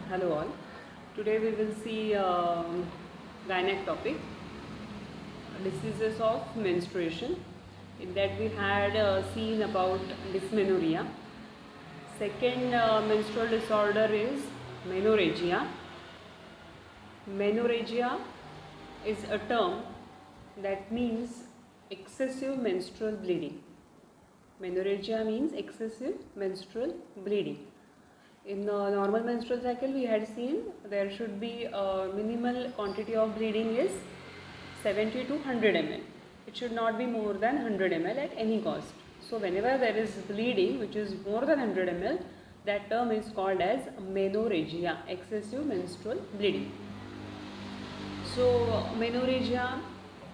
Hello all. Today we will see gynec topic, diseases of menstruation. In that we had seen about dysmenorrhea. Second menstrual disorder is menorrhagia. Menorrhagia is a term that means excessive menstrual bleeding. Menorrhagia means excessive menstrual bleeding. In the normal menstrual cycle, we had seen there should be a minimal quantity of bleeding is 70 to 100 ml. It should not be more than 100 ml at any cost. So whenever there is bleeding which is more than 100 ml, that term is called as menorrhagia, excessive menstrual bleeding. So menorrhagia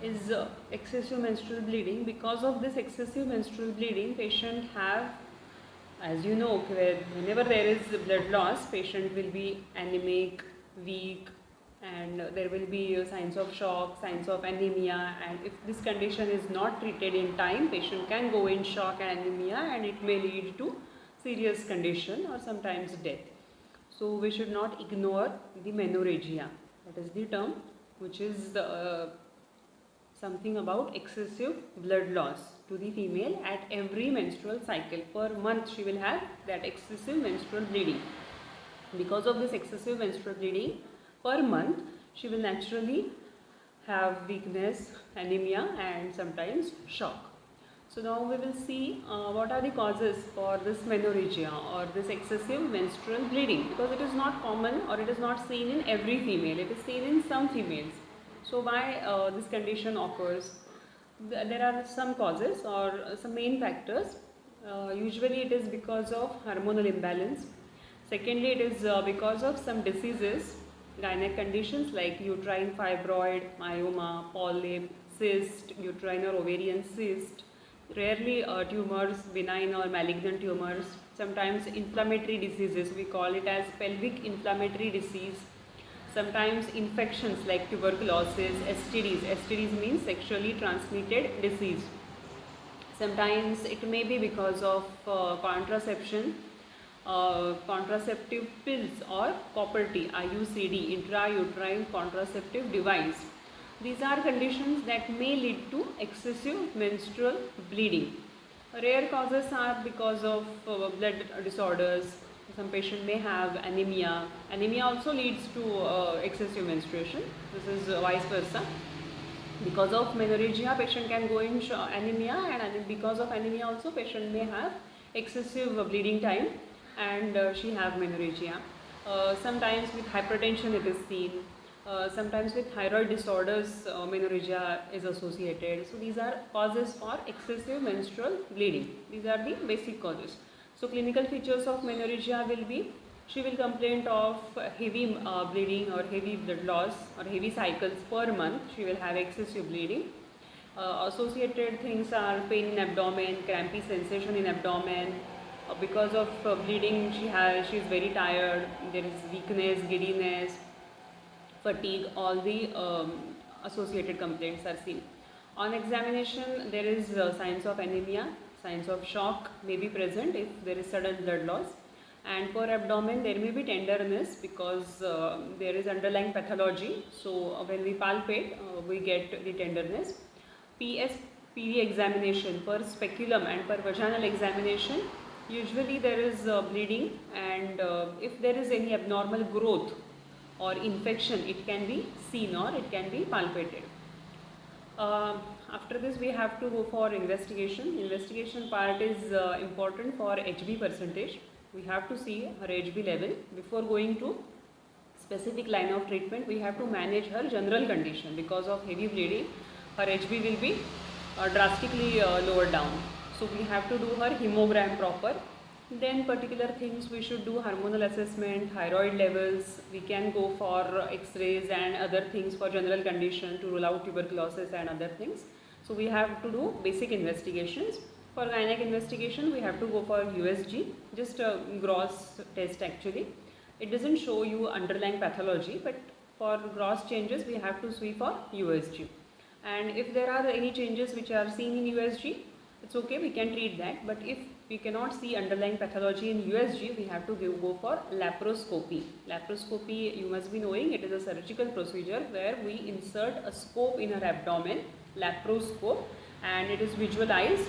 is excessive menstrual bleeding. Because of this excessive menstrual bleeding, patient have, as you know, whenever there is blood loss, patient will be anemic, weak, and there will be signs of shock, signs of anemia, and if this condition is not treated in time, patient can go in shock and anemia, and it may lead to serious condition or sometimes death. So we should not ignore the menorrhagia. That is the term which is something about excessive blood loss to the female at every menstrual cycle. Per month she will have that excessive menstrual bleeding. Because of this excessive menstrual bleeding, per month she will naturally have weakness, anemia, and sometimes shock. So now we will see what are the causes for this menorrhagia or this excessive menstrual bleeding, because it is not common or it is not seen in every female, it is seen in some females. So why this condition occurs? There are some causes or some main factors. Usually it is because of hormonal imbalance. Secondly, it is because of some diseases, gynec conditions like uterine fibroid, myoma, polyp, cyst, uterine or ovarian cyst, rarely tumors, benign or malignant tumors, sometimes inflammatory diseases, we call it as pelvic inflammatory disease, sometimes infections like tuberculosis, STDs. STDs means sexually transmitted disease. Sometimes it may be because of contraception, contraceptive pills or COPD, IUCD, intrauterine contraceptive device. These are conditions that may lead to excessive menstrual bleeding. Rare causes are because of blood disorders. Some patient may have anemia. Anemia also leads to excessive menstruation. This is vice versa. Because of menorrhagia, patient can go in anemia, and because of anemia also patient may have excessive bleeding time, and she have menorrhagia. Sometimes with hypertension it is seen. Sometimes with thyroid disorders menorrhagia is associated. So these are causes for excessive menstrual bleeding. These are the basic causes. So clinical features of menorrhagia will be, she will complain of heavy bleeding or heavy blood loss or heavy cycles per month. She will have excessive bleeding. Associated things are pain in abdomen, crampy sensation in abdomen. Because of bleeding, she is very tired. There is weakness, giddiness, fatigue. All the associated complaints are seen. On examination, there is signs of anemia, signs of shock may be present if there is sudden blood loss, and per abdomen there may be tenderness because there is underlying pathology. So when we palpate, we get the tenderness. PSPV examination, per speculum and per vaginal examination, usually there is bleeding, and if there is any abnormal growth or infection, it can be seen or it can be palpated. After this we have to go for investigation. Investigation part is important for HB percentage. We have to see her HB level. Before going to specific line of treatment, we have to manage her general condition. Because of heavy bleeding, her HB will be drastically lowered down. So we have to do her hemogram proper. Then particular things we should do: hormonal assessment, thyroid levels. We can go for x-rays and other things for general condition to rule out tuberculosis and other things. So we have to do basic investigations. For gynec investigation, we have to go for USG, just a gross test actually. It doesn't show you underlying pathology, but for gross changes we have to sweep for USG. And if there are any changes which are seen in USG, it's okay, we can treat that. But if we cannot see underlying pathology in USG, we have to go for laparoscopy. Laparoscopy, you must be knowing, it is a surgical procedure where we insert a scope in her abdomen, laparoscope, and it is visualized.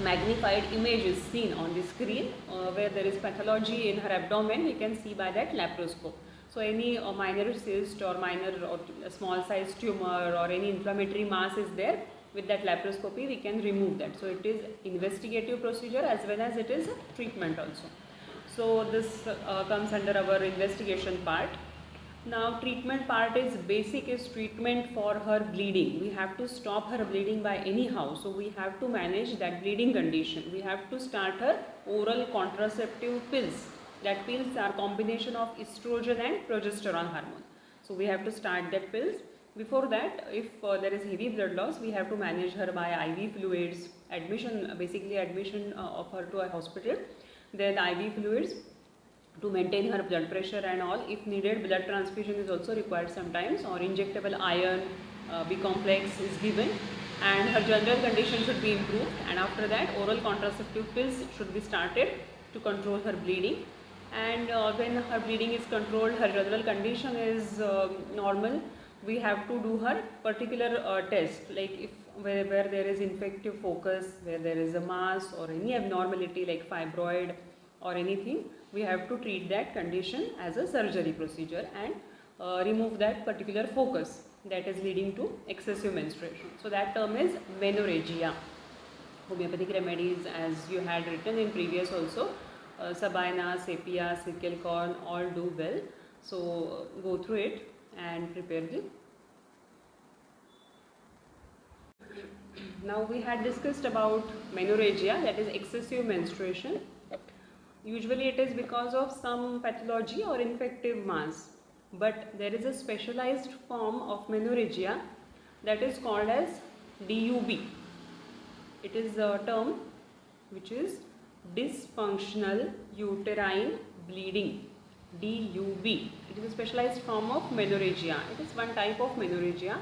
Magnified image is seen on the screen where there is pathology in her abdomen, we can see by that laparoscope. So any minor cyst or minor or small size tumor or any inflammatory mass is there, with that laparoscopy we can remove that. So it is investigative procedure as well as it is a treatment also. So this comes under our investigation part. Now treatment part is basic, is treatment for her bleeding. We have to stop her bleeding by anyhow. So we have to manage that bleeding condition. We have to start her oral contraceptive pills. That pills are combination of estrogen and progesterone hormone. So we have to start that pills. Before that, if there is heavy blood loss, we have to manage her by IV fluids, admission, basically admission of her to a hospital. Then IV fluids to maintain her blood pressure and all. If needed, blood transfusion is also required sometimes, or injectable iron B complex is given, and her general condition should be improved. And after that, oral contraceptive pills should be started to control her bleeding. And when her bleeding is controlled, her general condition is normal, we have to do her particular test, like if where there is infective focus, where there is a mass or any abnormality like fibroid or anything, we have to treat that condition as a surgery procedure and remove that particular focus that is leading to excessive menstruation. So that term is menorrhagia. Homeopathic remedies, as you had written in previous also, Sabina, Sepia, Sickle corn, all do well. So go through it and prepare the. Now we had discussed about menorrhagia, that is excessive menstruation. Usually it is because of some pathology or infective mass, but there is a specialized form of menorrhagia that is called as DUB. It is a term which is dysfunctional uterine bleeding, DUB. It is a specialized form of menorrhagia. It is one type of menorrhagia.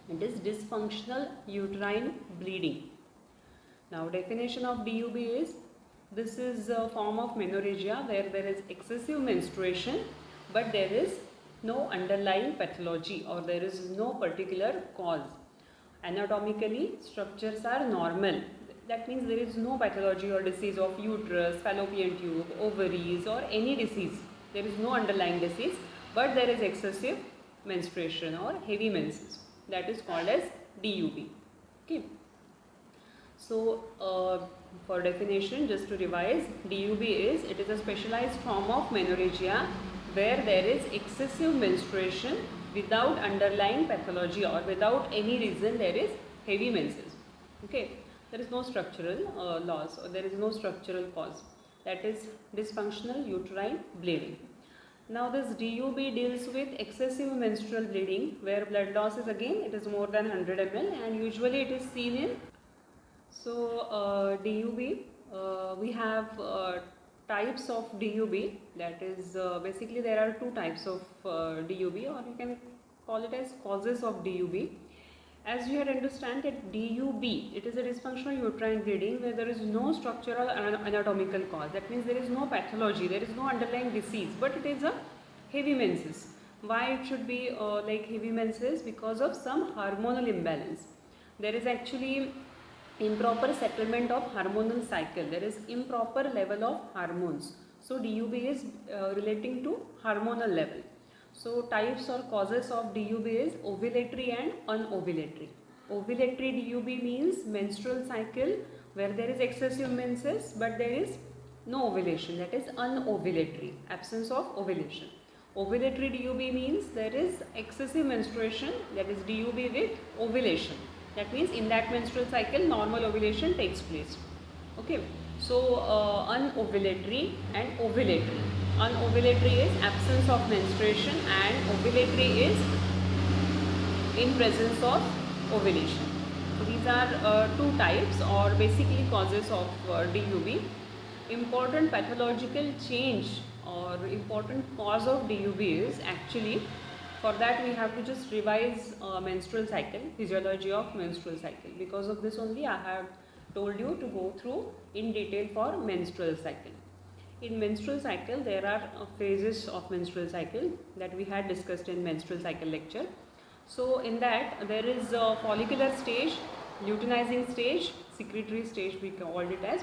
It is dysfunctional uterine bleeding. Now definition of DUB is, this is a form of menorrhagia where there is excessive menstruation but there is no underlying pathology or there is no particular cause. Anatomically, structures are normal. That means there is no pathology or disease of uterus, fallopian tube, ovaries or any disease. There is no underlying disease, but there is excessive menstruation or heavy menses. That is called as DUB. Okay. So for definition, just to revise, DUB is, it is a specialized form of menorrhagia where there is excessive menstruation without underlying pathology or without any reason there is heavy menses. Okay. There is no structural loss or there is no structural cause. That is dysfunctional uterine bleeding. Now this DUB deals with excessive menstrual bleeding where blood loss is, again, it is more than 100 ml and usually it is seen in. So DUB, we have types of DUB, that is basically there are two types of DUB, or you can call it as causes of DUB. As you had understand that DUB, it is a dysfunctional uterine bleeding where there is no structural anatomical cause. That means there is no pathology, there is no underlying disease, but it is a heavy menses. Why it should be like heavy menses? Because of some hormonal imbalance. There is actually improper settlement of hormonal cycle. There is improper level of hormones. So DUB is relating to hormonal level. So types or causes of DUB is ovulatory and unovulatory. Ovulatory DUB means menstrual cycle where there is excessive menses but there is no ovulation, that is unovulatory, absence of ovulation. Ovulatory DUB means there is excessive menstruation, that is DUB with ovulation. That means in that menstrual cycle normal ovulation takes place. Okay. So unovulatory and ovulatory. Unovulatory is absence of menstruation and ovulatory is in presence of ovulation. So these are two types or basically causes of DUB. Important pathological change or important cause of DUB is actually, for that we have to just revise menstrual cycle, physiology of menstrual cycle. Because of this only I have told you to go through in detail for menstrual cycle. In menstrual cycle, there are phases of menstrual cycle that we had discussed in menstrual cycle lecture. So in that, there is a follicular stage, luteinizing stage, secretory stage we called it as.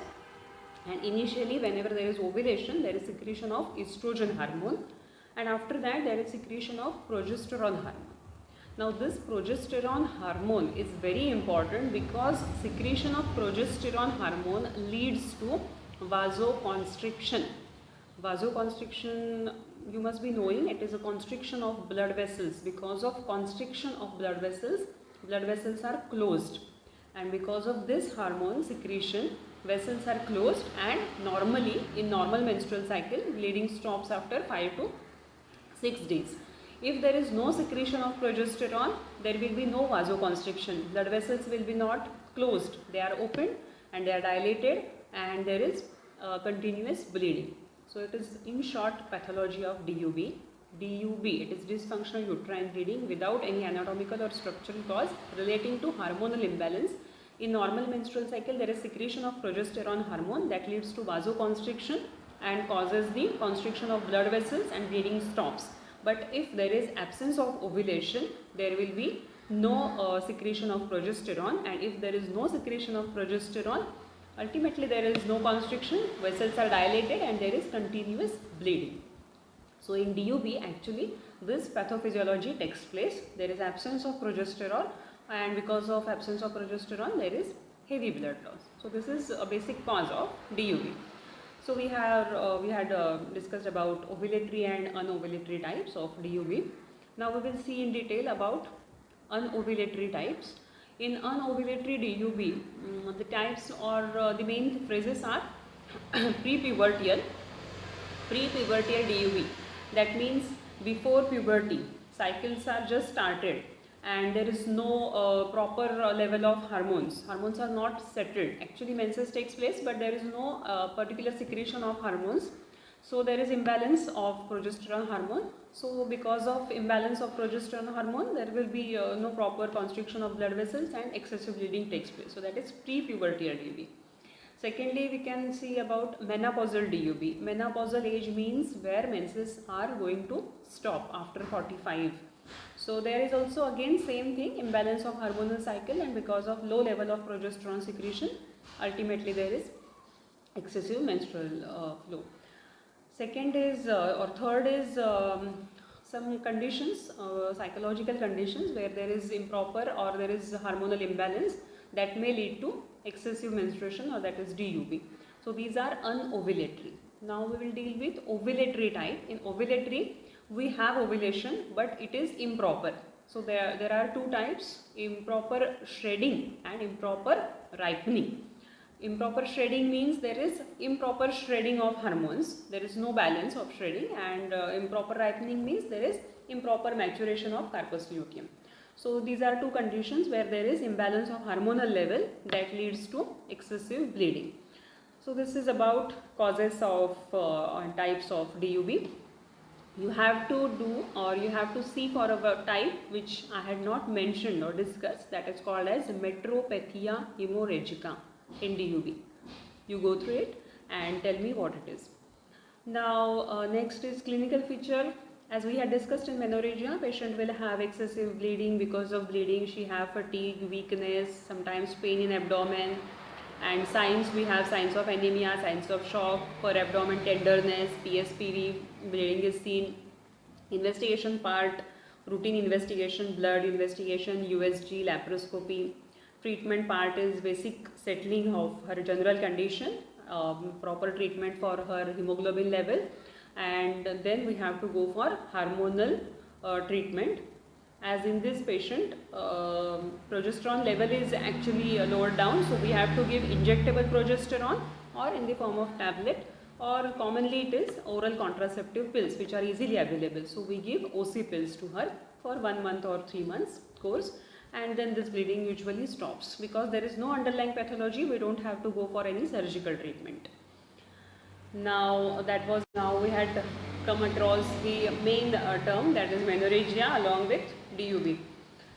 And initially, whenever there is ovulation, there is secretion of estrogen hormone, and after that there is secretion of progesterone hormone. Now this progesterone hormone is very important because secretion of progesterone hormone leads to vasoconstriction. Vasoconstriction, you must be knowing, it is a constriction of blood vessels. Because of constriction of blood vessels are closed, and because of this hormone secretion, vessels are closed, and normally in normal menstrual cycle bleeding stops after 5 to 6 days. If there is no secretion of progesterone, there will be no vasoconstriction. Blood vessels will be not closed, they are open and they are dilated, and there is continuous bleeding. So it is in short pathology of DUB. DUB, it is dysfunctional uterine bleeding without any anatomical or structural cause relating to hormonal imbalance. In normal menstrual cycle, there is secretion of progesterone hormone that leads to vasoconstriction and causes the constriction of blood vessels and bleeding stops. But if there is absence of ovulation, there will be no secretion of progesterone, and if there is no secretion of progesterone, ultimately there is no constriction, vessels are dilated and there is continuous bleeding. So in DUB, actually this pathophysiology takes place. There is absence of progesterone, and because of absence of progesterone there is heavy blood loss. So this is a basic cause of DUB. So we had discussed about ovulatory and unovulatory types of DUB. Now we will see in detail about unovulatory types. In unovulatory DUB, the types or the main phrases are prepubertal DUB. That means before puberty, cycles are just started and there is no proper level of hormones. Hormones are not settled. Actually menses takes place, but there is no particular secretion of hormones. So there is imbalance of progesterone hormone. So because of imbalance of progesterone hormone, there will be no proper constriction of blood vessels and excessive bleeding takes place. So that is prepubertal DUB. Secondly, we can see about menopausal DUB. Menopausal age means where menses are going to stop after 45. So there is also again same thing, imbalance of hormonal cycle, and because of low level of progesterone secretion, ultimately there is excessive menstrual flow. Second is or third is some conditions, psychological conditions where there is improper or there is hormonal imbalance that may lead to excessive menstruation, or that is DUB. So these are unovulatory. Now we will deal with ovulatory type. In ovulatory, we have ovulation, but it is improper. So there are two types: improper shredding and improper ripening. Improper shredding means there is improper shredding of hormones, there is no balance of shredding, and improper ripening means there is improper maturation of corpus luteum. So these are two conditions where there is imbalance of hormonal level that leads to excessive bleeding. So this is about causes of types of DUB. You have to do, or you have to see for a type which I had not mentioned or discussed, that is called as metropathia hemorrhagica in DUB. You go through it and tell me what it is. Now next is clinical feature. As we had discussed in menorrhagia, patient will have excessive bleeding. Because of bleeding, she have fatigue, weakness, sometimes pain in abdomen, and signs, we have signs of anemia, signs of shock, per abdomen tenderness, PSPV, bleeding is seen. Investigation part, routine investigation, blood investigation, USG, laparoscopy. Treatment part is basic settling of her general condition, proper treatment for her hemoglobin level, and then we have to go for hormonal treatment. As in this patient, progesterone level is actually lowered down, so we have to give injectable progesterone or in the form of tablet, or commonly it is oral contraceptive pills which are easily available. So we give OC pills to her for 1 month or 3 months course, and then this bleeding usually stops. Because there is no underlying pathology, we don't have to go for any surgical treatment. Now we had come across the main term, that is menorrhagia along with DUB.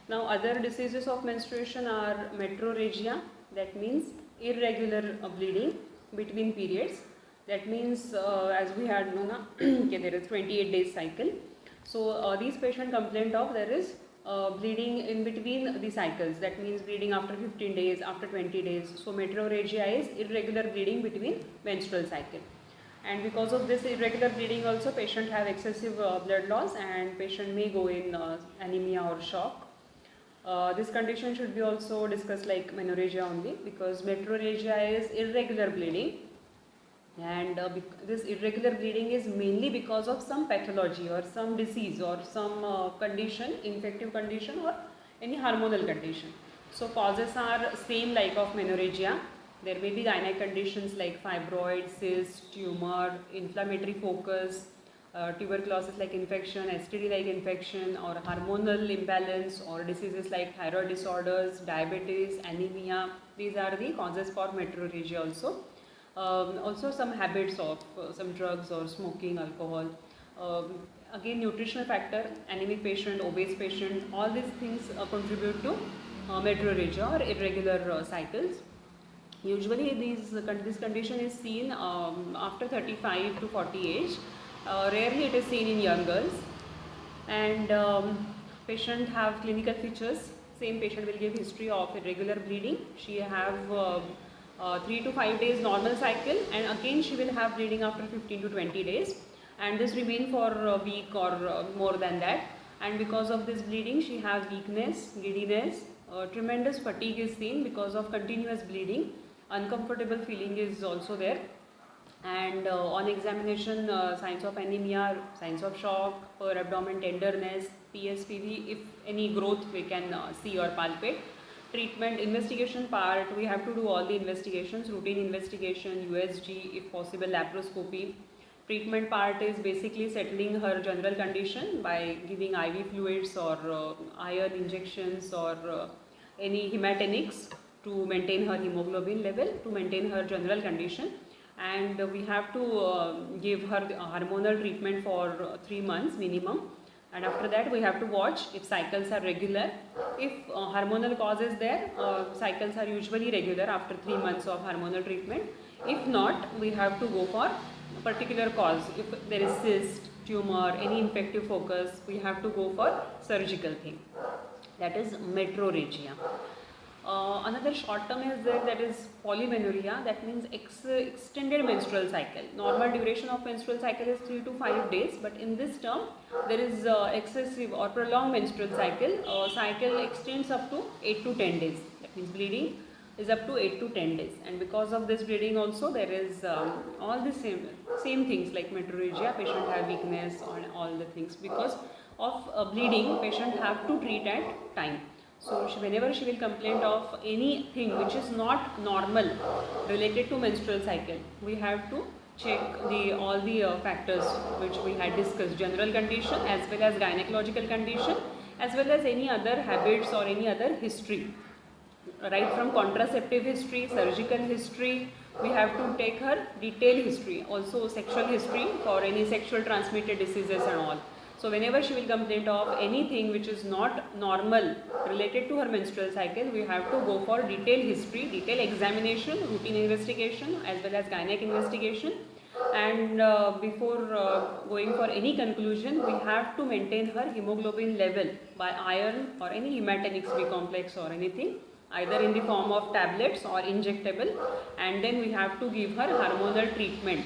Now other diseases of menstruation are metrorrhagia, that means irregular bleeding between periods. That means as we had known, okay, there is 28 days cycle. So these patients complained of there is bleeding in between the cycles. That means bleeding after 15 days, after 20 days. So metrorrhagia is irregular bleeding between menstrual cycle. And because of this irregular bleeding also, patient have excessive blood loss and patient may go in anemia or shock. This condition should be also discussed like menorrhagia only, because metrorrhagia is irregular bleeding, and this irregular bleeding is mainly because of some pathology or some disease or some condition, infective condition or any hormonal condition. So causes are same like of menorrhagia. There may be gynec conditions like fibroid, cyst, tumor, inflammatory focus, tuberculosis like infection, STD like infection, or hormonal imbalance, or diseases like thyroid disorders, diabetes, anemia. These are the causes for metrorrhagia also. Also some habits of some drugs or smoking, alcohol. Again, nutritional factor, anemic patient, obese patient, all these things contribute to metrorrhagia or irregular cycles. Usually this condition is seen after 35 to 40 age. Rarely it is seen in young girls. And patient have clinical features. Same patient will give history of irregular bleeding. She have 3 to 5 days normal cycle, and again she will have bleeding after 15 to 20 days, and this remain for a week or more than that. And because of this bleeding she has weakness, giddiness, tremendous fatigue is seen because of continuous bleeding. Uncomfortable feeling is also there, and on examination signs of anemia, signs of shock, per abdomen tenderness, PSPV, if any growth we can see or palpate. Treatment investigation part, we have to do all the investigations, routine investigation, USG, if possible laparoscopy. Treatment part is basically settling her general condition by giving IV fluids or iron injections or any hematinics to maintain her hemoglobin level, to maintain her general condition. And we have to give her hormonal treatment for 3 months minimum. And after that we have to watch if cycles are regular. If hormonal cause is there, cycles are usually regular after 3 months of hormonal treatment. If not, we have to go for a particular cause. If there is cyst, tumor, any infective focus, we have to go for surgical thing. That is metrorrhagia. Another short term is there, that is polymenorrhea. That means extended menstrual cycle. Normal duration of menstrual cycle is 3 to 5 days, but in this term there is excessive or prolonged menstrual cycle. Cycle extends up to 8 to 10 days. That means bleeding is up to 8 to 10 days, and because of this bleeding also there is all the same things like metrorrhagia. Patient have weakness on all the things. Because of bleeding, patient have to treat at time. So whenever she will complain of anything which is not normal related to menstrual cycle, we have to check all the factors which we had discussed, general condition as well as gynecological condition, as well as any other habits or any other history. Right from contraceptive history, surgical history, we have to take her detailed history, also sexual history for any sexual transmitted diseases and all. So whenever she will complain of anything which is not normal related to her menstrual cycle, we have to go for detailed history, detailed examination, routine investigation as well as gynec investigation. And before going for any conclusion, we have to maintain her hemoglobin level by iron or any hematinics B complex or anything, either in the form of tablets or injectable, and then we have to give her hormonal treatment.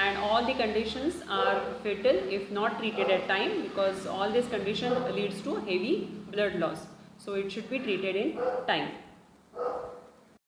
And all the conditions are fatal if not treated at time, because all this condition leads to heavy blood loss. So it should be treated in time.